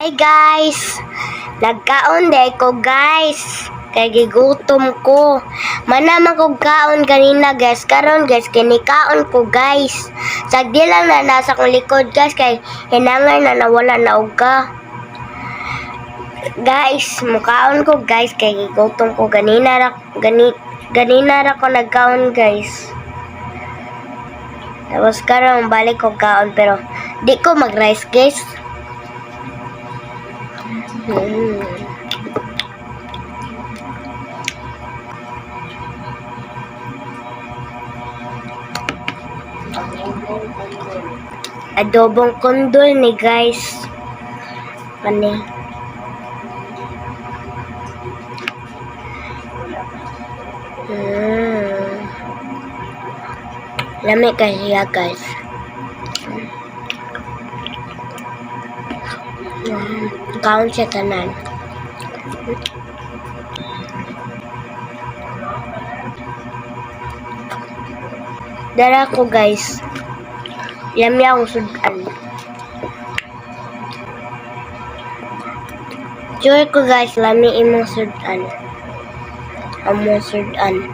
Hi guys, nagkaon day ko guys. Kay gigutom ko. Manamang kog kaon kanina guys. Karon guys, kinikaon ko guys. Sagdi lang na nasa kong likod guys. Kay hinangay na nawala na uga. Guys, mukaon ko guys. Kay gigutom ko ganina ra ko nagkaon guys. Tapos karon balik ko kaon pero di ko mag-rice guys. Adobong kondol ni guys. Ani. Lami kaya guys. Kaon siya tanan. Dara ko guys. Yami akong sudan. Joy ko guys, lami imong sudan. Among sudan.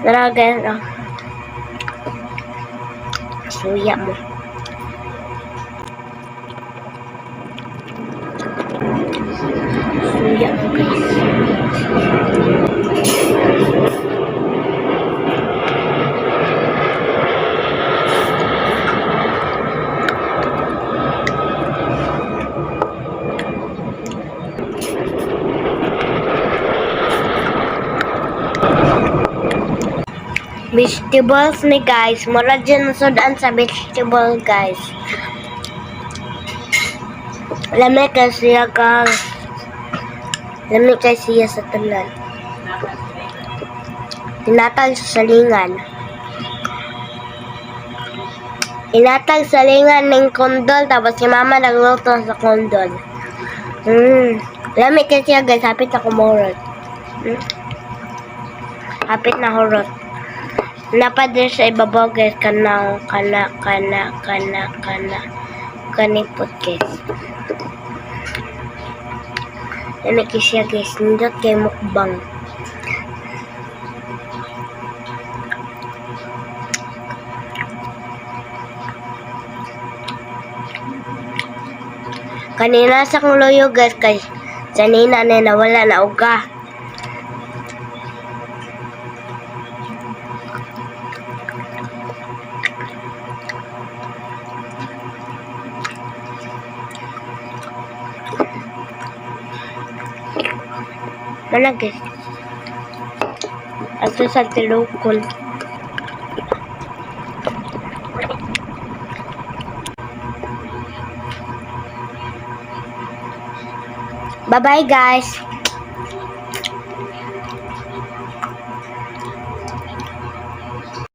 Dara guys. Suya mo. Suya mo guys. Vegetables ni guys. Mura dyan sudan sa vegetable guys. Lamig kasi guys. Lamig kasi sa tanan. Tinatag sa salingan. Inatag sa salingan ng kondol. Tapos si mama nagluto sa kondol. Lamig kasi guys. Hapit na kumurot. Hapit na hurot. Napadre sa ibabaw guys. Kanipot guys. Lamig kasi guys. Nindot kay mukbang. Kanina sa kong loyo guys kay sanina na nawala na uga. Mana guys? Ato sa tilukon. Bye-bye guys.